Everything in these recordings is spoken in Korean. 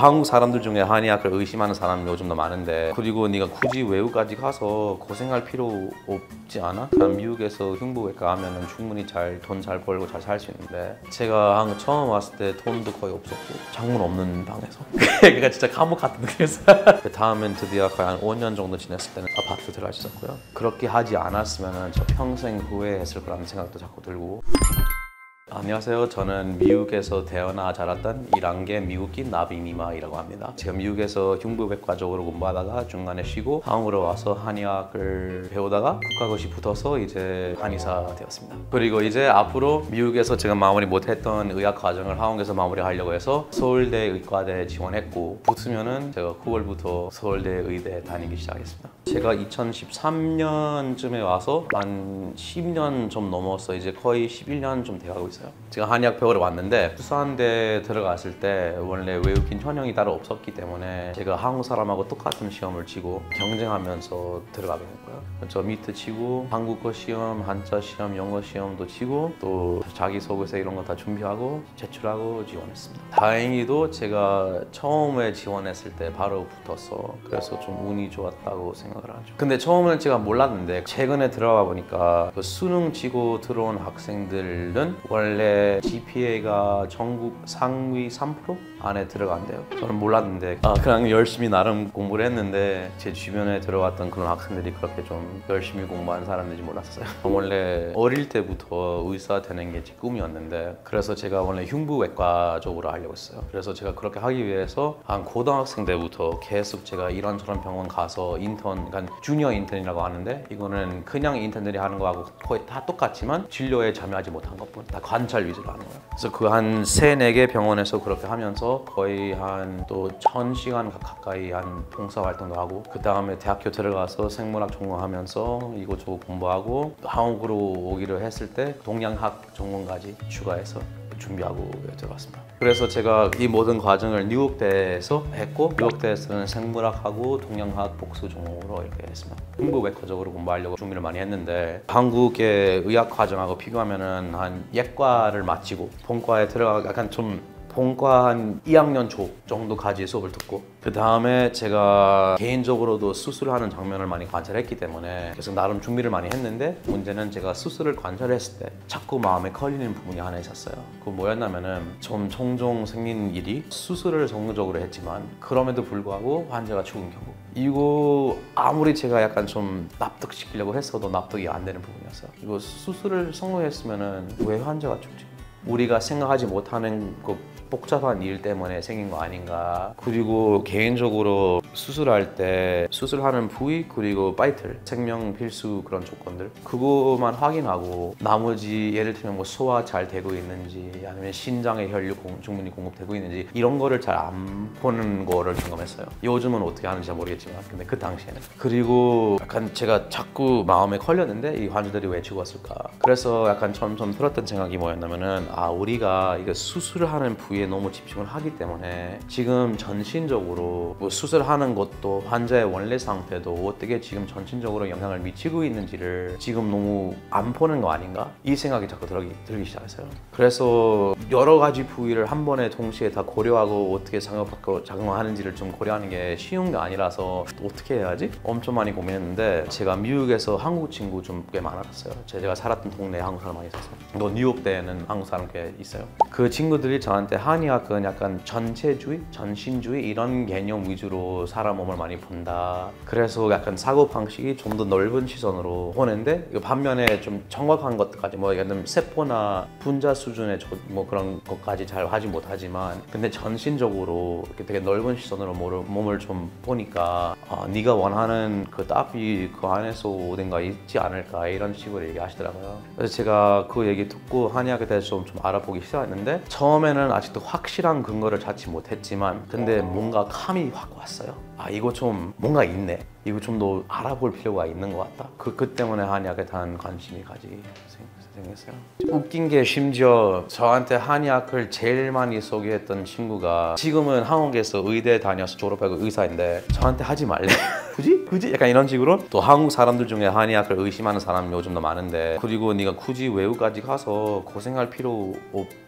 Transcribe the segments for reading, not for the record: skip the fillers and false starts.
한국 사람들 중에 한의학을 의심하는 사람이 요즘도 많은데, 그리고 네가 굳이 외국까지 가서 고생할 필요 없지 않아? 그냥 미국에서 흉부외과 하면은 충분히 돈 잘 벌고 잘 살 수 있는데, 제가 한국 처음 왔을 때 돈도 거의 없었고 창문 없는 방에서 그러니까 진짜 감옥 같은 느낌이었어요. 그 다음엔 드디어 거의 한 5년 정도 지냈을 때는 아파트 들어갈 수 있었고요. 그렇게 하지 않았으면 저 평생 후회했을 거라는 생각도 자꾸 들고. 안녕하세요. 저는 미국에서 태어나 자랐던 1학년 미국인 나비니마이라고 합니다. 제가 미국에서 흉부외과 쪽으로 공부하다가 중간에 쉬고 한국으로 와서 한의학을 배우다가 국가고시 붙어서 이제 한의사 되었습니다. 그리고 이제 앞으로 미국에서 제가 마무리 못했던 의학 과정을 한국에서 마무리하려고 해서 서울대 의과대에 지원했고, 붙으면은 제가 9월부터 서울대 의대 다니기 시작했습니다. 제가 2013년쯤에 와서 한 10년 좀 넘었어. 이제 거의 11년 좀 돼가고 있어요. 제가 한의학 배우러 왔는데 부산대 들어갔을 때 원래 외국인 현역이 따로 없었기 때문에 제가 한국 사람하고 똑같은 시험을 치고 경쟁하면서 들어가게 됐고요. 저 밑에 치고 한국어 시험, 한자 시험, 영어 시험도 치고 또 자기소개서 이런 거 다 준비하고 제출하고 지원했습니다. 다행히도 제가 처음에 지원했을 때 바로 붙었어. 그래서 좀 운이 좋았다고 생각을 하죠. 근데 처음에는 제가 몰랐는데 최근에 들어가 보니까 그 수능 치고 들어온 학생들은 원래 GPA가 전국 상위 3% 안에 들어간대요. 저는 몰랐는데 그냥 열심히 나름 공부를 했는데 제 주변에 들어왔던 그런 학생들이 그렇게 좀 열심히 공부하는 사람들인지 몰랐어요. 원래 어릴 때부터 의사 되는 게 제 꿈이었는데, 그래서 제가 원래 흉부외과 쪽으로 하려고 했어요. 그래서 제가 그렇게 하기 위해서 한 고등학생 때부터 계속 제가 이런저런 병원 가서 인턴, 그러니까 주니어 인턴이라고 하는데 이거는 그냥 인턴들이 하는 거하고 거의 다 똑같지만 진료에 참여하지 못한 것뿐, 다 관찰 위주로 하는 거예요. 그래서 그 한 3-4개 병원에서 그렇게 하면서 거의 한 또 1000시간 가까이 한 봉사활동도 하고, 그 다음에 대학교 들어가서 생물학 전공하면서 이것저것 공부하고 한국으로 오기로 했을 때 동양학 전공까지 추가해서 준비하고 들어왔습니다. 그래서 제가 이 모든 과정을 뉴욕대에서 했고, 뉴욕대에서는 생물학하고 동양학 복수 전공으로 이렇게 했습니다. 흉부외과적으로 공부하려고 준비를 많이 했는데, 한국의 의학 과정하고 비교하면은 한 예과를 마치고 본과에 들어가 약간 좀 본과 한 2학년 초 정도까지 수업을 듣고, 그 다음에 제가 개인적으로도 수술하는 장면을 많이 관찰했기 때문에 그래서 나름 준비를 많이 했는데, 문제는 제가 수술을 관찰했을 때 자꾸 마음에 걸리는 부분이 하나 있었어요. 그거 뭐였냐면은 좀 종종 생긴 일이, 수술을 성공적으로 했지만 그럼에도 불구하고 환자가 죽은 경우, 이거 아무리 제가 약간 좀 납득시키려고 했어도 납득이 안 되는 부분이었어요. 이거 수술을 성공했으면은 왜 환자가 죽지? 우리가 생각하지 못하는 그 복잡한 일 때문에 생긴 거 아닌가. 그리고 개인적으로 수술할 때 수술하는 부위 그리고 바이틀, 생명 필수 그런 조건들, 그거만 확인하고 나머지 예를 들면 뭐 소화 잘 되고 있는지 아니면 신장의 혈류 충분히 공급되고 있는지 이런 거를 잘 안 보는 거를 경험했어요. 요즘은 어떻게 하는지 잘 모르겠지만 근데 그 당시에는. 그리고 약간 제가 자꾸 마음에 걸렸는데 이 환자들이 왜 죽었을까. 그래서 약간 좀 들었던 생각이 뭐였냐면은 우리가 이거 수술을 하는 부위에 너무 집중을 하기 때문에 지금 전신적으로 뭐 수술하는 것도 환자의 원래 상태도 어떻게 지금 전신적으로 영향을 미치고 있는지를 지금 너무 안 보는 거 아닌가? 이 생각이 자꾸 들기 시작했어요. 그래서 여러 가지 부위를 한 번에 동시에 다 고려하고 어떻게 작용하는지를 좀 고려하는 게 쉬운 게 아니라서 어떻게 해야지? 엄청 많이 고민했는데, 제가 미국에서 한국 친구 좀 꽤 많았어요. 제가 살았던 동네에 한국 사람 많이 있었어요. 또 뉴욕대에는 한국 사람 꽤 있어요. 그 친구들이 저한테 한의학은 약간 전체주의, 전신주의 이런 개념 위주로 사람 몸을 많이 본다. 그래서 약간 사고 방식이 좀 더 넓은 시선으로 보는데, 반면에 좀 정확한 것까지 뭐 예를 들면 세포나 분자 수준의 뭐 그런 것까지 잘 하지 못하지만, 근데 전신적으로 이렇게 되게 넓은 시선으로 몸을 좀 보니까 네가 원하는 그 답이 그 안에서 어딘가 있지 않을까 이런 식으로 얘기하시더라고요. 그래서 제가 그 얘기 듣고 한의학에 대해서 좀 알아보기 시작했는데, 처음에는 아직도 확실한 근거를 찾지 못했지만 근데 뭔가 감이 확 왔어요. 이거 좀 뭔가 있네. 이거 좀 더 알아볼 필요가 있는 것 같다. 그 때문에 한의학에 대한 관심이 생겼어요. 웃긴 게 심지어 저한테 한의학을 제일 많이 소개했던 친구가 지금은 한국에서 의대 다녀서 졸업하고 의사인데 저한테 하지 말래. 굳이? 약간 이런 식으로. 또 한국 사람들 중에 한의학을 의심하는 사람이 요즘도 많은데, 그리고 네가 굳이 외국까지 가서 고생할 필요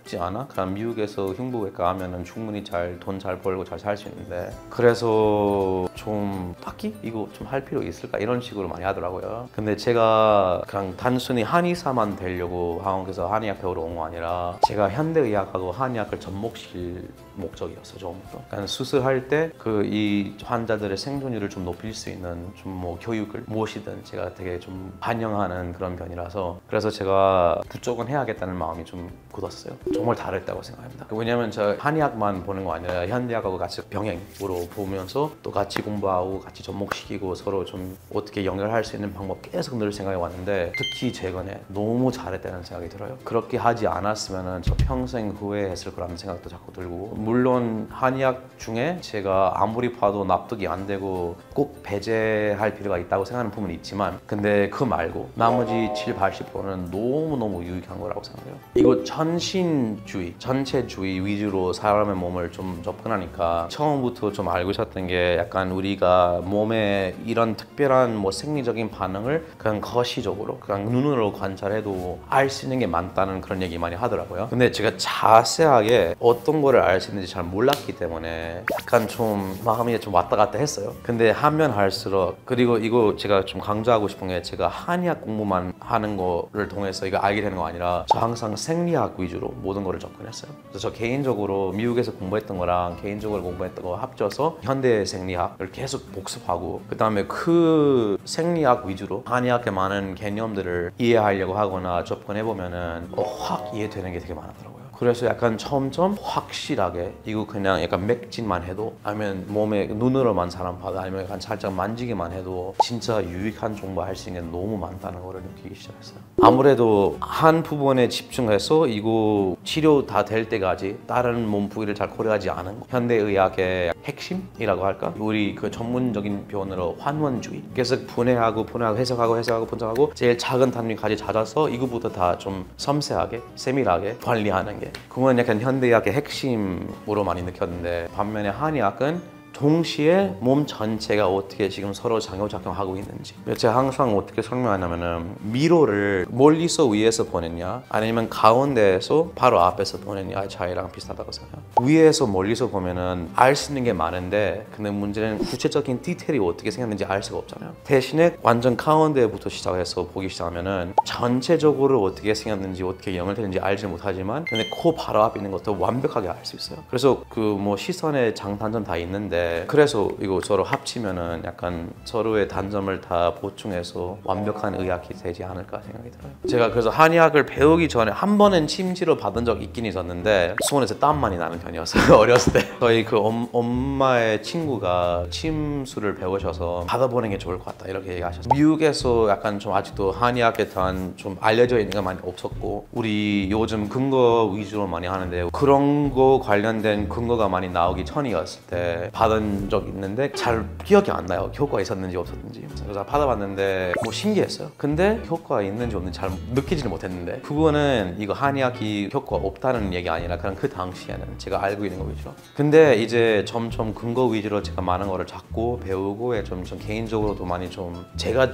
없지 않아? 그냥 미국에서 흉부외과 하면은 충분히 돈 잘 벌고 잘 살 수 있는데 그래서 좀 딱히 이거 좀 할 필요 있을까 이런 식으로 많이 하더라고요. 근데 제가 그냥 단순히 한의사만 되려고 한국에서 한의학 배우러 온 거 아니라 제가 현대의학하고 한의학을 접목시킬 목적이었어요. 처음부터. 그러니까 수술할 때 이 환자들의 생존율을 좀 높일 수 있는 좀 뭐 교육을 무엇이든 제가 되게 좀 반영하는 그런 편이라서 그래서 제가 그쪽은 해야겠다는 마음이 좀 굳었어요. 정말 다르다고 생각합니다. 왜냐면 저 한의학만 보는 거 아니라 현대학하고 같이 병행으로 보면서 또 같이 공부하고 같이 접목시키고 서로 좀 어떻게 연결할 수 있는 방법 계속 늘 생각해 왔는데 특히 최근에 너무 잘했다는 생각이 들어요. 그렇게 하지 않았으면 저 평생 후회했을 거라는 생각도 자꾸 들고 물론 한의학 중에 제가 아무리 봐도 납득이 안 되고 꼭 배제할 필요가 있다고 생각하는 부분이 있지만 근데 그 말고 나머지 7, 80%는 너무너무 유익한 거라고 생각해요. 이거 전신주의, 전체주의 위주로 사람의 몸을 좀 접근하니까 처음부터 좀 알고 있었던 게 약간 우리가 몸에 이런 특별한 뭐 생리적인 반응을 그냥 거시적으로 그냥 눈으로 관찰해도 알 수 있는 게 많다는 그런 얘기 많이 하더라고요. 근데 제가 자세하게 어떤 거를 알 수 있는지 잘 몰랐기 때문에 약간 좀 마음이 좀 왔다 갔다 했어요. 근데 하면 할수록 그리고 이거 제가 좀 강조하고 싶은 게 제가 한의학 공부만 하는 거를 통해서 이거 알게 되는 거 아니라 저 항상 생리학 위주로 모든 거를 접근했어요. 그래서 저 개인적으로 미국에서 공부했던 거랑 개인적으로 공부했던 거 합쳐서 현대 생리학을 계속 복습하고 그 다음에 그 생리학 위주로 한의학의 많은 개념들을 이해하려고 하거나 접근해보면은 확 이해되는 게 되게 많았더라고요. 그래서 약간 점점 확실하게 이거 그냥 약간 맥진만 해도 아니면 몸에 눈으로만 사람 봐도 아니면 약간 살짝 만지기만 해도 진짜 유익한 정보 할 수 있는 게 너무 많다는 걸 느끼기 시작했어요. 아무래도 한 부분에 집중해서 이거 치료 다 될 때까지 다른 몸 부위를 잘 고려하지 않은 현대의학의 핵심이라고 할까? 우리 그 전문적인 표현으로 환원주의 계속 분해하고 해석하고 분석하고 제일 작은 단위까지 찾아서 이거부터 다 좀 섬세하게 세밀하게 관리하는 게 그건 약간 현대의학의 핵심으로 많이 느꼈는데 반면에 한의학은 동시에 몸 전체가 어떻게 지금 서로 상호작용하고 있는지 제가 항상 어떻게 설명하냐면은 미로를 멀리서 위에서 보느냐 아니면 가운데에서 바로 앞에서 보느냐의 차이랑 비슷하다고 생각해요. 위에서 멀리서 보면은 알 수 있는 게 많은데 근데 문제는 구체적인 디테일이 어떻게 생겼는지 알 수가 없잖아요. 대신에 완전 가운데부터 시작해서 보기 시작하면은 전체적으로 어떻게 생겼는지 어떻게 연결되는지 알지 못하지만 근데 코 바로 앞에 있는 것도 완벽하게 알 수 있어요. 그래서 그 뭐 시선의 장단점 다 있는데 그래서 이거 서로 합치면은 약간 서로의 단점을 다 보충해서 완벽한 의학이 되지 않을까 생각이 들어요. 제가 그래서 한의학을 배우기 전에 한 번은 침치료 받은 적 있긴 있었는데 수원에서 땀 많이 나는 편이었어요. 어렸을 때 저희 그 엄마의 친구가 침수를 배우셔서 받아보는 게 좋을 것 같다 이렇게 얘기하셨어요. 미국에서 약간 좀 아직도 한의학에 대한 좀 알려져 있는 게 많이 없었고 우리 요즘 근거 위주로 많이 하는데 그런 거 관련된 근거가 많이 나오기 전이었을 때 받은 적 있는데 잘 기억이 안 나요. 효과가 있었는지 없었는지. 그래서 받아봤는데 뭐 신기했어요. 근데 효과가 있는지 없는지 잘 느끼지는 못했는데 그거는 이거 한의학이 효과가 없다는 얘기 아니라 그냥 그 당시에는 제가 알고 있는 거 위주로. 근데 이제 점점 근거 위주로 제가 많은 거를 찾고 배우고 좀 개인적으로도 많이 좀 제가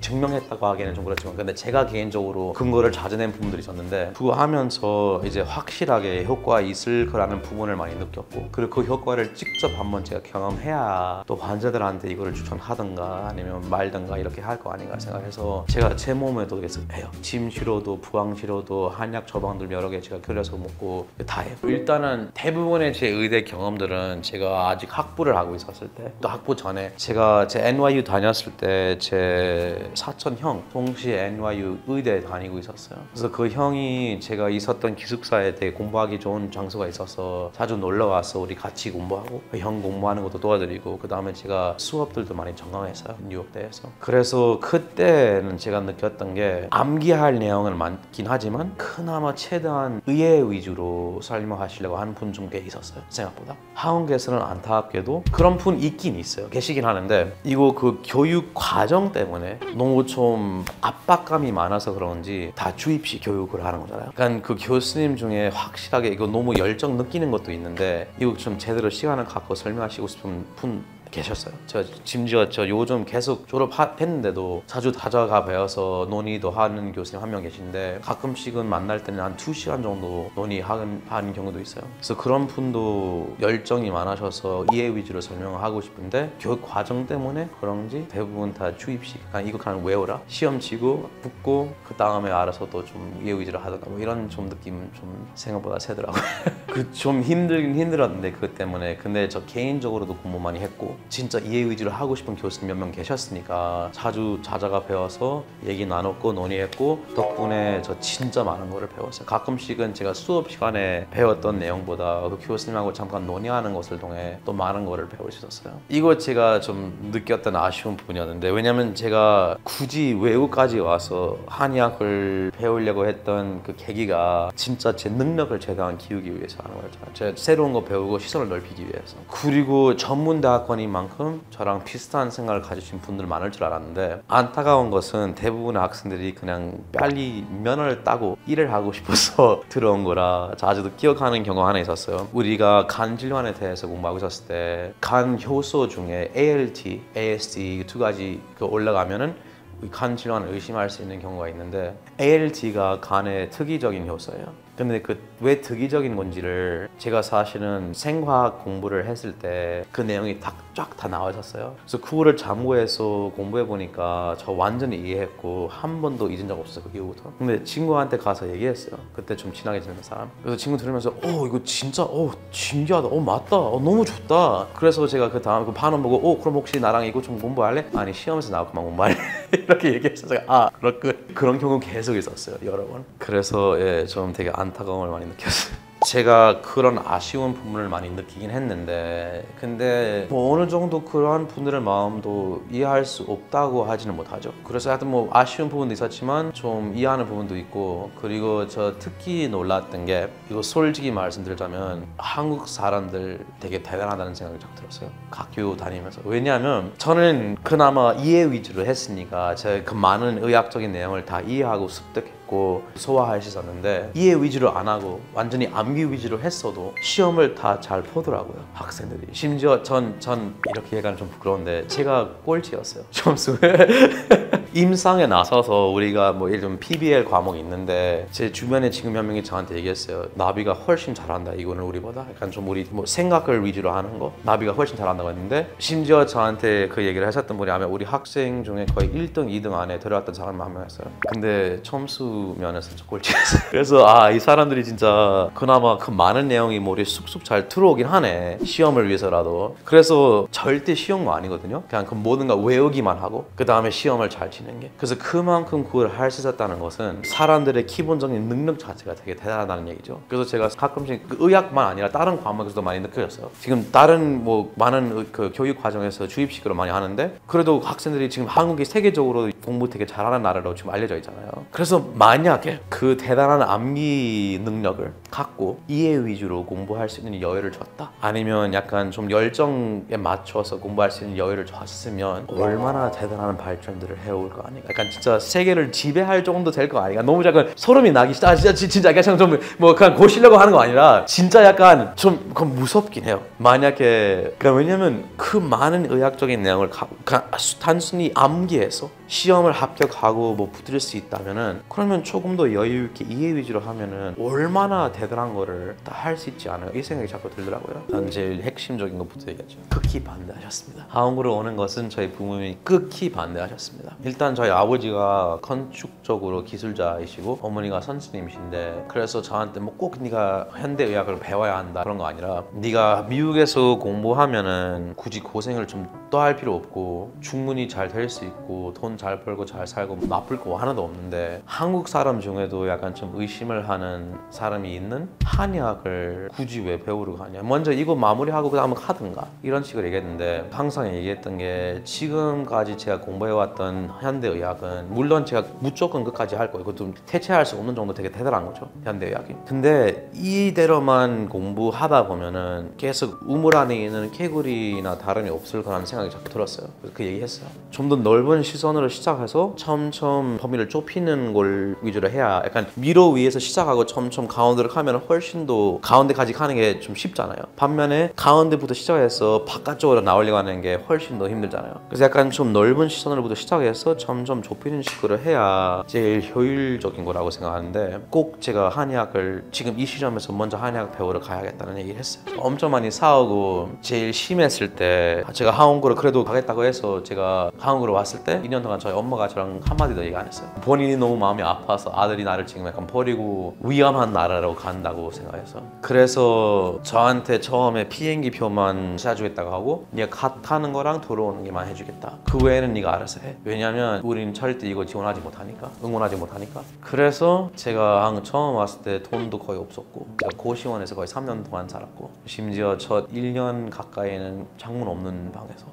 증명했다고 하기에는 좀 그렇지만 근데 제가 개인적으로 근거를 찾아낸 부분들이 있었는데 그거 하면서 이제 확실하게 효과가 있을 거라는 부분을 많이 느꼈고 그리고 그 효과를 직접 한번 제가 경험해야 또 환자들한테 이거를 추천하든가 아니면 말든가 이렇게 할 거 아닌가 생각해서 제가 제 몸에도 계속 해요. 침 치료도 부항 치료도 한약 처방들 여러 개 제가 그려서 먹고 다 해요. 일단은 대부분의 제 의대 경험들은 제가 아직 학부를 하고 있었을 때 또 학부 전에 제가 제 NYU 다녔을 때 제 사촌 형 동시에 NYU 의대 다니고 있었어요. 그래서 그 형이 제가 있었던 기숙사에 되게 공부하기 좋은 장소가 있어서 자주 놀러 와서 우리 같이 공부하고 형 공부하는 것도 도와드리고 그 다음에 제가 수업들도 많이 전강했어요. 뉴욕대에서. 그래서 그때는 제가 느꼈던 게 암기할 내용은 많긴 하지만 그나마 최대한 의예 위주로 설명하시려고 하는 분 좀 꽤 있었어요. 생각보다. 한국에서는 안타깝게도 그런 분 있긴 있어요. 계시긴 하는데 이거 그 교육 과정 때문에 너무 좀 압박감이 많아서 그런지 다 주입식 교육을 하는 거잖아요. 그러니까 그 교수님 중에 확실하게 이거 너무 열정 느끼는 것도 있는데 이거 좀 제대로 시간을 갖고 설명하시고 싶은 분 계셨어요. 저 심지어 저 요즘 계속 졸업했는데도 자주 찾아가 배워서 논의도 하는 교수님 한 명 계신데 가끔씩은 만날 때는 한 2시간 정도 논의하는 경우도 있어요. 그래서 그런 분도 열정이 많으셔서 이해 위주로 설명하고 싶은데 교육 과정 때문에 그런지 대부분 다 주입식 이거 그냥 외워라 시험 치고 붙고 그 다음에 알아서 또 좀 이해 위주로 하던가 뭐 이런 좀 느낌 좀 생각보다 세더라고요. 그 좀 힘들긴 힘들었는데 그것 때문에. 근데 저 개인적으로도 공부 많이 했고 진짜 이해 위주로 하고 싶은 교수님 몇 명 계셨으니까 자주 찾아가 배워서 얘기 나눴고 논의했고 덕분에 저 진짜 많은 거를 배웠어요. 가끔씩은 제가 수업 시간에 배웠던 내용보다 그 교수님하고 잠깐 논의하는 것을 통해 또 많은 거를 배울 수 있었어요. 이거 제가 좀 느꼈던 아쉬운 부분이었는데 왜냐면 제가 굳이 외국까지 와서 한의학을 배우려고 했던 그 계기가 진짜 제 능력을 최대한 키우기 위해서 하는 거였죠. 제가 새로운 거 배우고 시선을 넓히기 위해서. 그리고 전문대학원인 만큼 저랑 비슷한 생각을 가지신 분들 많을 줄 알았는데 안타까운 것은 대부분의 학생들이 그냥 빨리 면허를 따고 일을 하고 싶어서 들어온 거라 아직도 기억하는 경우 하나 있었어요. 우리가 간 질환에 대해서 공부하고 있었을 때 간 효소 중에 ALT, AST 두 가지 올라가면은 간 질환을 의심할 수 있는 경우가 있는데 ALT가 간의 특이적인 효소예요. 근데 그 왜 특이적인 건지를 제가 사실은 생화학 공부를 했을 때 그 내용이 쫙 다 나와 있었어요. 그래서 그거를 참고해서 공부해 보니까 저 완전히 이해했고 한 번도 잊은 적 없었어요. 그 이후부터. 근데 친구한테 가서 얘기했어요. 그때 좀 친하게 지내는 사람. 그래서 친구 들으면서 이거 진짜 신기하다. 맞다. 너무 좋다. 그래서 제가 그 다음 그 반응 보고 그럼 혹시 나랑 이거 좀 공부할래? 아니 시험에서 나올 것만 공부할래? 이렇게 얘기했어요. 그런 경우 계속 있었어요. 여러 번. 그래서 좀 되게 안타까움을 많이 느꼈어요. 제가 그런 아쉬운 부분을 많이 느끼긴 했는데 근데 뭐 어느 정도 그러한 분들의 마음도 이해할 수 없다고 하지는 못하죠. 그래서 하여튼 뭐 아쉬운 부분도 있었지만 좀 이해하는 부분도 있고 그리고 저 특히 놀랐던 게 이거 솔직히 말씀드리자면 한국 사람들 되게 대단하다는 생각이 좀 들었어요. 학교 다니면서. 왜냐하면 저는 그나마 이해 위주로 했으니까 제가 그 많은 의학적인 내용을 다 이해하고 습득했고 소화할 수 있었는데 이해 위주로 안 하고 완전히 암기 위주로 했어도 시험을 다 잘 보더라고요. 학생들이. 심지어 전 이렇게 얘기하면 좀 부끄러운데 제가 꼴찌였어요. 점수에. 임상에 나서서 우리가 뭐 예를 들면 PBL 과목이 있는데 제 주변에 지금 몇 명이 저한테 얘기했어요. 나비가 훨씬 잘한다. 이거는 우리보다. 약간 좀 우리 뭐 생각을 위주로 하는 거. 나비가 훨씬 잘한다고 했는데 심지어 저한테 그 얘기를 하셨던 분이 아마 우리 학생 중에 거의 1등, 2등 안에 들어왔던 사람이 한 명이었어요. 근데 점수 면에서 저 꼴찌였어요. 그래서 이 사람들이 진짜 그나마 그 많은 내용이 머리에 쑥쑥 잘 들어오긴 하네. 시험을 위해서라도. 그래서 절대 쉬운 거 아니거든요. 그냥 그 모든 거 외우기만 하고 그 다음에 시험을 잘 치는 게. 그래서 그만큼 그걸 할 수 있었다는 것은 사람들의 기본적인 능력 자체가 되게 대단하다는 얘기죠. 그래서 제가 가끔씩 그 의학만 아니라 다른 과목에서도 많이 느껴졌어요. 지금 다른 뭐 많은 그 교육 과정에서 주입식으로 많이 하는데 그래도 학생들이 지금 한국이 세계적으로 공부 되게 잘하는 나라로 지금 알려져 있잖아요. 그래서 만약에 그 대단한 암기 능력을 갖고 이해 위주로 공부할 수 있는 여유를 줬다. 아니면 약간 좀 열정에 맞춰서 공부할 수 있는 여유를 줬으면 얼마나 대단한 발전들을 해올 거 아닌가. 약간 진짜 세계를 지배할 정도 될 거 아닌가. 너무 약간 소름이 나기 진짜 약간 좀 뭐 그냥 고시려고 하는 거 아니라 진짜 약간 좀 그건 무섭긴 해요. 만약에 그러니까 왜냐면 그 많은 의학적인 내용을 그냥 단순히 암기해서 시험을 합격하고 뭐 붙을 수 있다면은 그러면 조금 더 여유 있게 이해 위주로 하면은 얼마나 대단한 거를 다 할 수 있지 않아요? 이 생각이 자꾸 들더라고요. 전 제일 핵심적인 것부터 얘기하죠. 극히 반대하셨습니다. 한국으로 오는 것은 저희 부모님이 극히 반대하셨습니다. 일단 저희 아버지가 건축적으로 기술자이시고 어머니가 선생님이신데 그래서 저한테 뭐 꼭 네가 현대의학을 배워야 한다 그런 거 아니라 네가 미국에서 공부하면은 굳이 고생을 좀 더 할 필요 없고 충분히 잘 될 수 있고 돈 잘 벌고 잘 살고 나쁠 거 하나도 없는데 한국 사람 중에도 약간 좀 의심을 하는 사람이 있는 한의학을 굳이 왜 배우러 가냐. 먼저 이거 마무리하고 그 다음에 하든가 이런 식으로 얘기했는데 항상 얘기했던 게 지금까지 제가 공부해왔던 현대의학은 물론 제가 무조건 끝까지 할 거예요. 이것도 대체할 수 없는 정도 되게 대단한 거죠. 현대의학이. 근데 이대로만 공부하다 보면은 계속 우물 안에 있는 개구리나 다름이 없을 거라는 생각이 자꾸 들었어요. 그래서 그 얘기했어요. 좀 더 넓은 시선으로 1년으로 시작해서 점점 범위를 좁히는 걸 위주로 해야 약간 미로 위에서 시작하고 점점 가운데로 가면 훨씬 더 가운데까지 가는 게 좀 쉽잖아요. 반면에 가운데부터 시작해서 바깥쪽으로 나오려고 하는 게 훨씬 더 힘들잖아요. 그래서 약간 좀 넓은 시선으로부터 시작해서 점점 좁히는 식으로 해야 제일 효율적인 거라고 생각하는데 꼭 제가 한의학을 지금 이 시점에서 먼저 한의학 배우러 가야겠다는 얘기를 했어요. 엄청 많이 싸우고 제일 심했을 때 제가 한국으로 그래도 가겠다고 해서 제가 한국으로 왔을 때 2년 동안 저희 엄마가 저랑 한마디도 얘기 안 했어요. 본인이 너무 마음이 아파서 아들이 나를 지금 약간 버리고 위험한 나라로 간다고 생각해서. 그래서 저한테 처음에 비행기 표만 사주겠다고 하고 네가 타는 거랑 돌아오는 게만 해주겠다. 그 외에는 네가 알아서 해. 왜냐면 우린 절대 이거 지원하지 못하니까, 응원하지 못하니까. 그래서 제가 한국 처음 왔을 때 돈도 거의 없었고 제가 고시원에서 거의 3년 동안 살았고 심지어 첫 1년 가까이는 창문 없는 방에서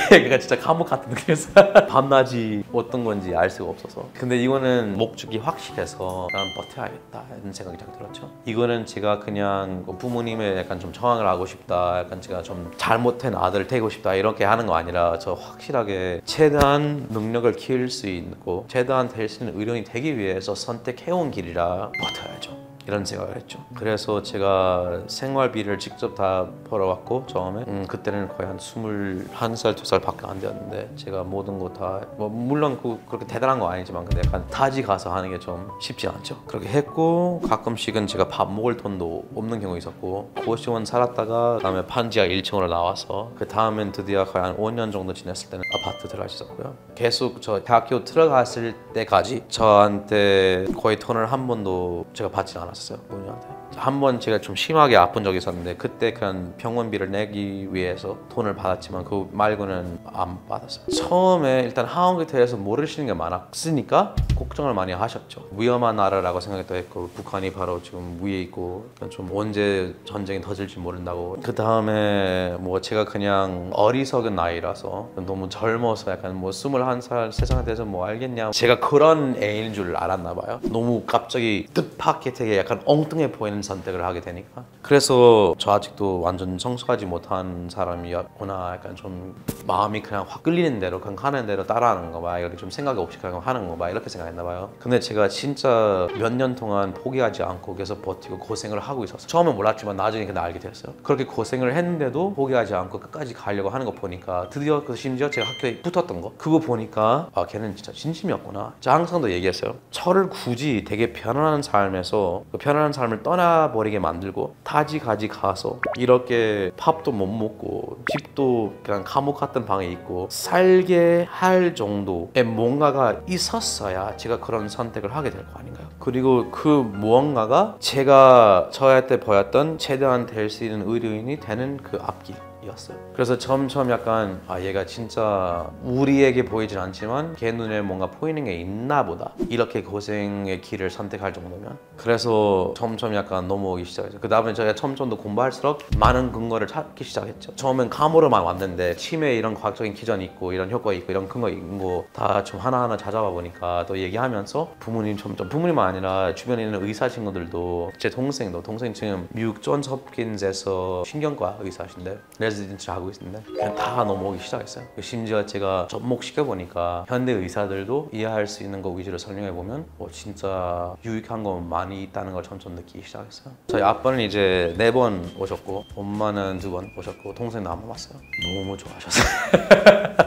그러니까 진짜 감옥 같은 느낌이었어요. 밤낮이 어떤 건지 알 수가 없어서. 근데 이거는 목적이 확실해서 난 버텨야겠다 이런 생각이 딱 들었죠. 이거는 제가 그냥 부모님의 약간 좀 저항을 하고 싶다, 약간 제가 좀 잘못된 아들을 되고 싶다 이렇게 하는 거 아니라 저 확실하게 최대한 능력을 키울 수 있고 최대한 될 수 있는 의료인이 되기 위해서 선택해온 길이라 버텨야죠. 이런 생각을 했죠. 그래서 제가 생활비를 직접 다 벌어왔고 처음에 그때는 거의 한 21살, 2살 밖에 안 되었는데 제가 모든 거 다 뭐 물론 그렇게 대단한 거 아니지만 근데 약간 타지 가서 하는 게 좀 쉽지 않죠. 그렇게 했고 가끔씩은 제가 밥 먹을 돈도 없는 경우 있었고 고시원 살았다가 그다음에 판지하 1층으로 나와서 그 다음엔 드디어 거의 한 5년 정도 지냈을 때는 아파트 들어가 있었고요. 계속 저 대학교 들어갔을 때까지 저한테 거의 돈을 한 번도 제가 받지 않았어요. 부모님한테. 한 번 제가 좀 심하게 아픈 적이 있었는데 그때 그냥 병원비를 내기 위해서 돈을 받았지만 그 말고는 안 받았어요. 처음에 일단 한국에 대해서 모르시는 게 많았으니까 걱정을 많이 하셨죠. 위험한 나라라고 생각도 했고 북한이 바로 지금 위에 있고 좀 언제 전쟁이 터질지 모른다고. 그 다음에 뭐 제가 그냥 어리석은 나이라서 너무 젊어서 약간 뭐 21살 세상에 대해서 뭐 알겠냐, 제가 그런 애인 줄 알았나 봐요. 너무 갑자기 뜻밖의 되게 약간 엉뚱해 보이는 선택을 하게 되니까. 그래서 저 아직도 완전 성숙하지 못한 사람이었구나, 약간 좀 마음이 그냥 확 끌리는 대로 그냥 하는 대로 따라하는 거 봐, 이렇게 좀 생각 없이 그냥 하는 거 봐, 이렇게 생각했나 봐요. 근데 제가 진짜 몇 년 동안 포기하지 않고 계속 버티고 고생을 하고 있었어요. 처음엔 몰랐지만 나중에 그냥 알게 됐어요. 그렇게 고생을 했는데도 포기하지 않고 끝까지 가려고 하는 거 보니까 드디어 그 심지어 제가 학교에 붙었던 거 그거 보니까 아 걔는 진짜 진심이었구나. 제가 항상도 얘기했어요. 저를 굳이 되게 편안한 삶에서 그 편안한 삶을 떠나버리게 만들고 타지가지 가서 이렇게 밥도 못 먹고 집도 그냥 감옥 같은 방에 있고 살게 할 정도의 뭔가가 있었어야 제가 그런 선택을 하게 될 거 아닌가요? 그리고 그 무언가가 제가 저한테 보였던 최대한 될 수 있는 의료인이 되는 그 앞길 였어요. 그래서 점점 약간 아 얘가 진짜 우리에게 보이진 않지만 걔 눈에 뭔가 보이는 게 있나 보다, 이렇게 고생의 길을 선택할 정도면. 그래서 점점 약간 넘어오기 시작했죠. 그 다음에 제가 점점 더 공부할수록 많은 근거를 찾기 시작했죠. 처음엔 감으로만 왔는데 치매 이런 과학적인 기전이 있고 이런 효과 있고 이런 근거 있고 다 좀 하나하나 찾아봐 보니까 또 얘기하면서 부모님만 아니라 주변에 있는 의사 친구들도, 제 동생도, 동생 지금 미국 존스 홉킨스에서 신경과 의사신데 레지던트 하고 있는데 그냥 다 넘어오기 시작했어요. 심지어 제가 접목시켜 보니까 현대 의사들도 이해할 수 있는 거 위주로 설명해 보면 진짜 유익한 거 많이 있다는 걸 점점 느끼기 시작했어요. 저희 아빠는 이제 4번 오셨고 엄마는 2번 오셨고 동생도 한 번 왔어요. 너무 좋아하셨어요.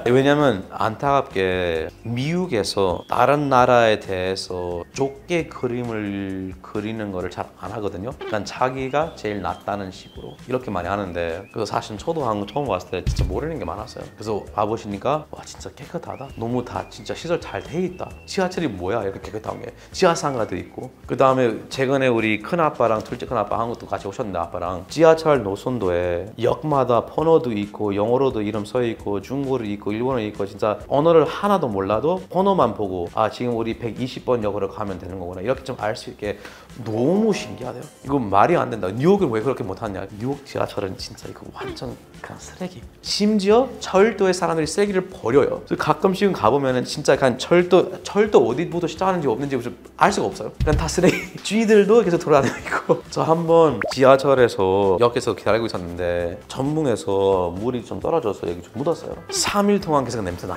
왜냐면 안타깝게 미국에서 다른 나라에 대해서 좁게 그림을 그리는 거를 잘 안 하거든요. 그러니까 자기가 제일 낫다는 식으로 이렇게 많이 하는데, 그래서 사실 저도 한국 처음 왔을 때 진짜 모르는 게 많았어요. 그래서 와보시니까 와 진짜 깨끗하다. 너무 다 진짜 시설 잘 돼 있다. 지하철이 뭐야 이렇게 깨끗한 게. 지하상가도 있고. 그 다음에 최근에 우리 큰아빠랑 둘째 큰아빠 한국도 같이 오셨는데 아빠랑 지하철 노선도에 역마다 번호도 있고 영어로도 이름 써 있고 중국어로 있고 일본어로 있고 진짜 언어를 하나도 몰라도 번호만 보고 아 지금 우리 120번 역으로 가면 되는 거구나 이렇게 좀 알 수 있게. 너무 신기하대요. 이거 말이 안 된다. 뉴욕은 왜 그렇게 못하냐. 뉴욕 지하철은 진짜 이거 완전 그냥 쓰레기. 심지어 철도에 사람들이 쓰레기를 버려요. 그래서 가끔씩은 가보면은 진짜 그냥 철도 어디부터 시작하는지 없는지 좀 알 수가 없어요. 그냥 다 쓰레기. 쥐들도 계속 돌아다니고. 저 한번 지하철에서 역에서 기다리고 있었는데 전문에서 물이 좀 떨어져서 여기 좀 묻었어요. 3일 동안 계속 냄새나.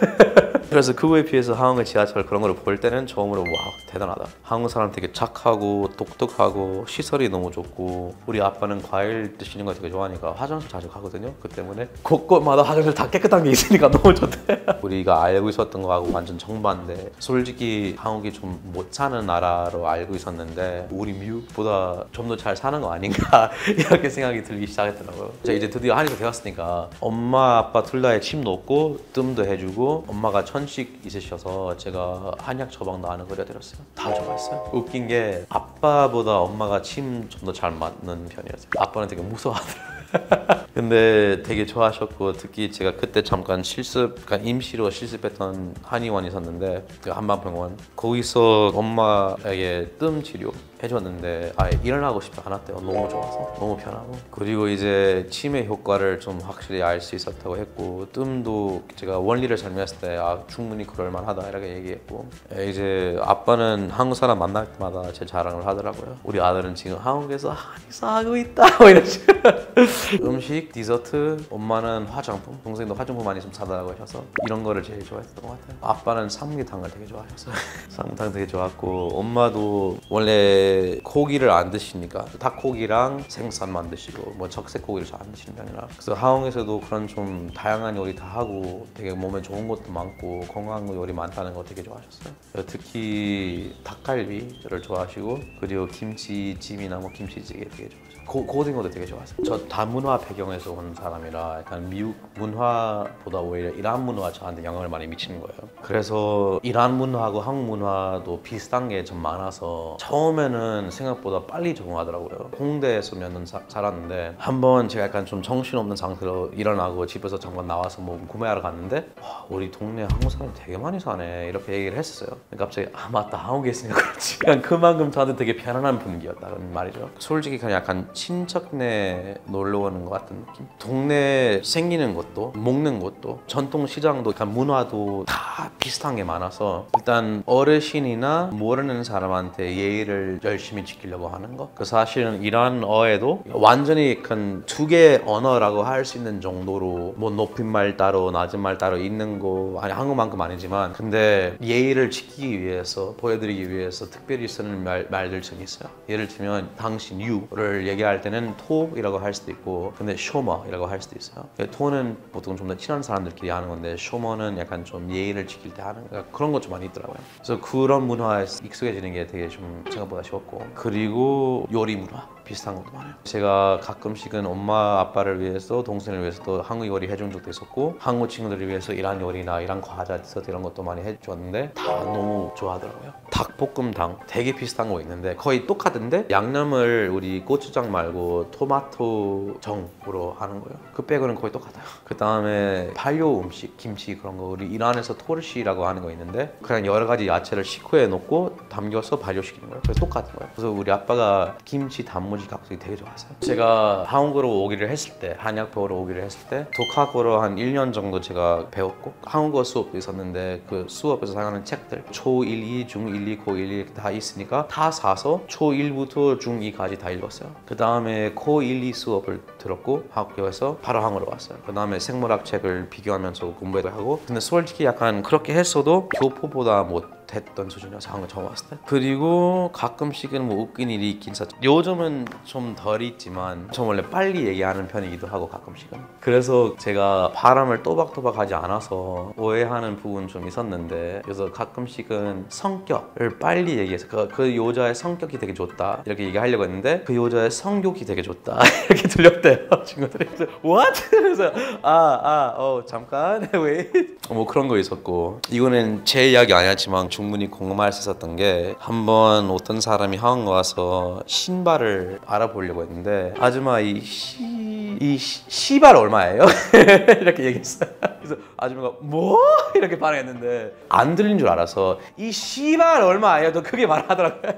그래서 그거에 비해서 한국의 지하철 그런 거를 볼 때는 처음으로 와 대단하다. 한국 사람 되게 착하고 똑똑하고 시설이 너무 좋고 우리 아빠는 과일 드시는 거 되게 좋아하니까 화장실 자주 가거든요. 그 때문에 곳곳마다 화장실 다 깨끗한 게 있으니까 너무 좋대. 우리가 알고 있었던 거하고 완전 정반대. 솔직히 한국이 좀 못 사는 나라로 알고 있었는데 우리 미국보다 좀 더 잘 사는 거 아닌가 이렇게 생각이 들기 시작했더라고요. 제가 이제 드디어 한의사 되었으니까 엄마 아빠 둘 다에 침 놓고 뜸도 해주고 엄마가 천식 있으셔서 제가 한약 처방도 안 그려드렸어요. 다 좋아했어요. 웃긴 게 아빠보다 엄마가 침 좀 더 잘 맞는 편이었어요. 아빠는 되게 무서워하더라고요. 근데 되게 좋아하셨고 특히 제가 그때 잠깐 임시로 실습했던 한의원 있었는데 그 한방병원 거기서 엄마에게 뜸 치료 해줬는데 아예 일어나고 싶지 않았대요. 너무 좋아서 너무 편하고 그리고 이제 치매 효과를 좀 확실히 알 수 있었다고 했고 뜸도 제가 원리를 설명했을 때 충분히 그럴만하다 이렇게 얘기했고 이제 아빠는 한국 사람 만날 때마다 제 자랑을 하더라고요. 우리 아들은 지금 한국에서 한의사 하고 있다 뭐 이런 식으로 음식, 디저트, 엄마는 화장품, 동생도 화장품 많이 좀 사달라고 하셔서 이런 거를 제일 좋아했던 것 같아요. 아빠는 삼계탕을 되게 좋아하셨어요. 삼계탕 되게 좋았고 엄마도 원래 고기를 안 드시니까 닭고기랑 생선만 드시고 뭐 적색고기를 잘 안 드시는 편이라 그래서 한국에서도 그런 좀 다양한 요리 다 하고 되게 몸에 좋은 것도 많고 건강한 요리 많다는 거 되게 좋아하셨어요. 특히 닭갈비를 좋아하시고 그리고 김치찜이나 뭐 김치찌개 되게 좋아하셨어요. 고등어도 되게 좋아했어요. 저 다문화 배경에서 온 사람이라 약간 미국 문화보다 오히려 이란 문화가 저한테 영향을 많이 미치는 거예요. 그래서 이란 문화하고 한국 문화도 비슷한 게 좀 많아서 처음에는 생각보다 빨리 적응하더라고요. 홍대에서 몇 년 살았는데 한번 제가 약간 좀 정신없는 상태로 일어나고 집에서 잠깐 나와서 뭐 구매하러 갔는데 와, 우리 동네 한국 사람 되게 많이 사네 이렇게 얘기를 했었어요. 갑자기 맞다 한국에 있으니까 그렇지. 그냥 그만큼 저한테 되게 편안한 분위기였다는 말이죠. 솔직히 그냥 약간 친척네 놀러 오는 것 같은 느낌? 동네 생기는 것도 먹는 것도 전통시장도 약간 문화도 다 비슷한 게 많아서 일단 어르신이나 모르는 사람한테 예의를 열심히 지키려고 하는 거 그 사실은 이란어에도 완전히 큰 두 개의 언어라고 할 수 있는 정도로 뭐 높은 말 따로 낮은 말 따로 있는 거 아니 한국만큼 아니지만 근데 예의를 지키기 위해서 보여드리기 위해서 특별히 쓰는 말들 좀 있어요. 예를 들면 당신 유를 얘기할 때는 토이라고 할 수도 있고 근데 쇼머이라고 할 수도 있어요. 토는 보통 좀 더 친한 사람들끼리 하는 건데 쇼머는 약간 좀 예의를 지킬 때 하는 그런 것 좀 많이 있더라고요. 그래서 그런 문화에 익숙해지는 게 되게 좀 생각보다 쉬웠고 그리고 요리 문화 비슷한 것도 많아요. 제가 가끔씩은 엄마 아빠를 위해서 동생을 위해서도 한국 요리 해준 적도 있었고 한국 친구들을 위해서 이란 요리나 이란 과자 디저트 이런 것도 많이 해줬는데 다 너무 좋아하더라고요. 닭볶음탕 되게 비슷한 거 있는데 거의 똑같은데 양념을 우리 고추장 말고 토마토 정으로 하는 거예요. 그 빼고는 거의 똑같아요. 그 다음에 발효 음식 김치 그런 거 우리 이란에서 토르시라고 하는 거 있는데 그냥 여러 가지 야채를 식후에 넣고 담겨서 발효시키는 거예요. 그래서 똑같은 거예요. 그래서 우리 아빠가 김치 단무지 각색이 되게 좋아하세요. 제가 한국으로 오기를 했을 때 한약 배우러 오기를 했을 때 독학으로 한 1년 정도 제가 배웠고 한국어 수업도 있었는데 그 수업에서 사용하는 책들 초 1, 2, 중 1, 2, 고 1, 2 다 있으니까 다 사서 초 1부터 중 2까지 다 읽었어요. 그 다음에 고 1, 2 수업을 들었고 학교에서 바로 한국으로 왔어요. 그 다음에 생물학 책을 비교하면서 공부도 하고 근데 솔직히 약간 그렇게 했어도 교포보다 못했던 수준이어서 한국 처음 왔을 때 그리고 가끔씩은 뭐 웃긴 일이 있긴 있었죠. 요즘은 좀 덜 있지만 저 원래 빨리 얘기하는 편이기도 하고 가끔씩은 그래서 제가 발음을 또박또박 하지 않아서 오해하는 부분 좀 있었는데 그래서 가끔씩은 성격을 빨리 얘기해서 그 여자의 성격이 되게 좋다 이렇게 얘기하려고 했는데 그 여자의 성욕이 되게 좋다 이렇게 들렸대요 친구들이. 그래서 what? 그래서 잠깐 wait 뭐 그런 거 있었고 이거는 제 이야기 아니었지만 충분히 공감할 수 있었던 게 한번 어떤 사람이 한국 와서 신발을 알아보려고 했는데 아줌마 이 시발 얼마예요? 이렇게 얘기했어요. 그래서 아줌마가 뭐? 이렇게 반응했는데 안 들린 줄 알아서 이 시발 얼마예요? 더 크게 말하더라고요.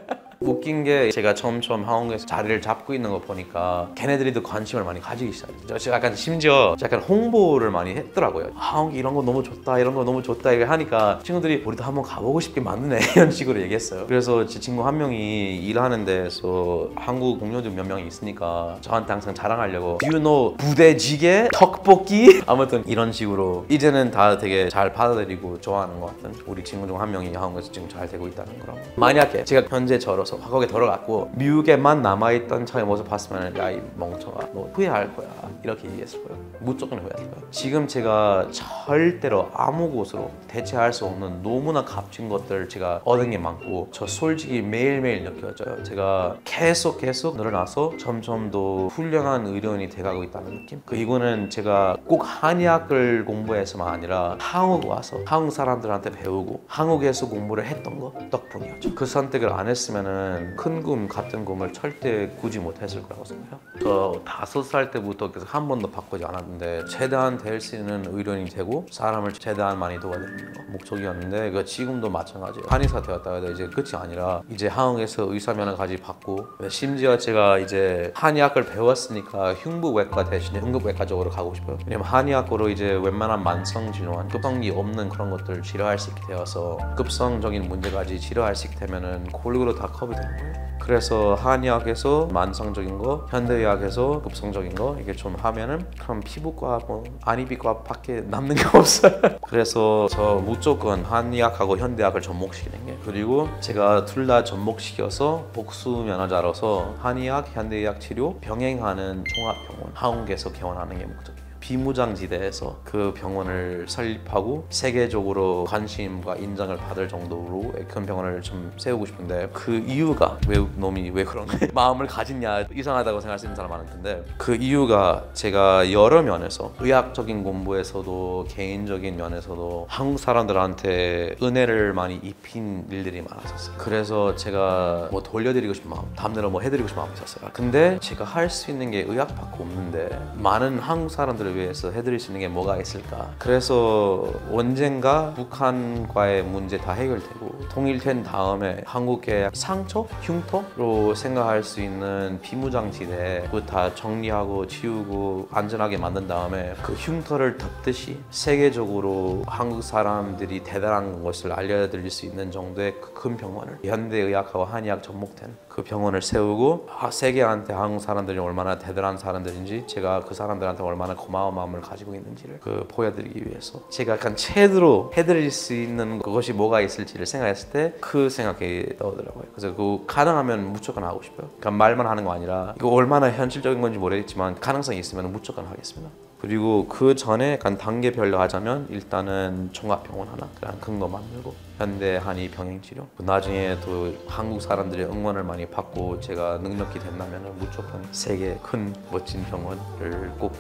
웃긴 게 제가 점점 한국에서 자리를 잡고 있는 거 보니까 걔네들이 도 관심을 많이 가지기 시작했죠. 제가 약간 심지어 약간 홍보를 많이 했더라고요. 한국이 이런 거 너무 좋다, 이런 거 너무 좋다 이렇게 하니까 친구들이 우리도 한번 가보고 싶게 만드네 이런 식으로 얘기했어요. 그래서 제 친구 한 명이 일하는 데서 한국 동료들 몇 명이 있으니까 저한테 항상 자랑하려고 Do you know 부대찌개, 떡볶이? 아무튼 이런 식으로 이제는 다 되게 잘 받아들이고 좋아하는 것 같은 우리 친구 중 한 명이 한국에서 지금 잘 되고 있다는 거라고. 만약에 제가 현재 저로서 과거에 돌아갔고 미국에만 남아있던 저의 모습 봤으면 야 이 멍청아 너 후회할 거야 이렇게 얘기했을 거예요. 무조건 후회할 거예요. 지금 제가 절대로 아무 곳으로 대체할 수 없는 너무나 값진 것들 제가 얻은 게 많고 저 솔직히 매일매일 느껴져요. 제가 계속 늘어나서 점점 더 훌륭한 의료인이 돼가고 있다는 느낌. 이거는 제가 꼭 한의학을 공부해서만 아니라 한국 와서 한국 사람들한테 배우고 한국에서 공부를 했던 거 덕분이었죠. 그 선택을 안 했으면은 큰 꿈 같은 꿈을 절대 꾸지 못했을 거라고 생각해요. 저 5살 때부터 계속 한 번도 바꾸지 않았는데 최대한 될 수 있는 의료인이 되고 사람을 최대한 많이 도와드리는 거 목적이었는데 그 지금도 마찬가지예요. 한의사 되었다가 해도 이제 끝이 아니라 이제 한국에서 의사 면허까지 받고 심지어 제가 이제 한의학을 배웠으니까 흉부외과 대신에 흉부외과 쪽으로 가고 싶어요. 왜냐면 한의학으로 이제 웬만한 만성 질환, 급성이 없는 그런 것들을 치료할 수 있게 되어서 급성적인 문제까지 치료할 수 있게 되면은 골고루 다 커버되는 거예요. 그래서 한의학에서 만성적인 거, 현대의학에서 급성적인 거 이게 좀 하면은 그럼 피부과 뭐 안이비과밖에 남는 게 없어요. 그래서 저 무조건 한의학하고 현대의학을 접목시키는 게 그리고 제가 둘 다 접목시켜서 복수 면허자로서 한의학, 현대의학 치료 병행하는 종합병원 한국에서 개원하는 게 목적이에요. 비무장지대에서 그 병원을 설립하고 세계적으로 관심과 인정을 받을 정도로 큰 병원을 좀 세우고 싶은데 그 이유가 외국 놈이 왜 그런 마음을 가지냐 이상하다고 생각할 수 있는 사람 많을 텐데 그 이유가 제가 여러 면에서 의학적인 공부에서도 개인적인 면에서도 한국 사람들한테 은혜를 많이 입힌 일들이 많았었어요. 그래서 제가 뭐 돌려드리고 싶은 마음, 다음대로 뭐 해드리고 싶은 마음이 있었어요. 근데 제가 할 수 있는 게 의학밖에 없는데 많은 한국 사람들을 위해서 해드릴 수 있는 게 뭐가 있을까? 그래서 언젠가 북한과의 문제 다 해결되고 통일된 다음에 한국의 상처, 흉터로 생각할 수 있는 비무장지대 그거 다 정리하고 치우고 안전하게 만든 다음에 그 흉터를 덮듯이 세계적으로 한국 사람들이 대단한 것을 알려드릴 수 있는 정도의 큰 병원을 현대의학하고 한의학 접목된 그 병원을 세우고 세계한테 한국 사람들이 얼마나 대단한 사람들인지 제가 그 사람들한테 얼마나 고마운 마음을 가지고 있는지를 보여드리기 위해서 제가 약간 최대로 해드릴 수 있는 그것이 뭐가 있을지를 생각했을 때 그 생각이 떠오르더라고요. 그래서 그 가능하면 무조건 하고 싶어요. 그러니까 말만 하는 거 아니라 이거 얼마나 현실적인 건지 모르겠지만 가능성이 있으면 무조건 하겠습니다. 그리고 그 전에 약간 단계별로 하자면 일단은 종합병원 하나 그냥 큰 거 만들고 현대 한의 병행치료 나중에 또 한국 사람들의 응원을 많이 받고 제가 능력이 된다면 무조건 세계 큰 멋진 병원을 꼭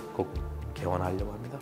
개원하려고 합니다.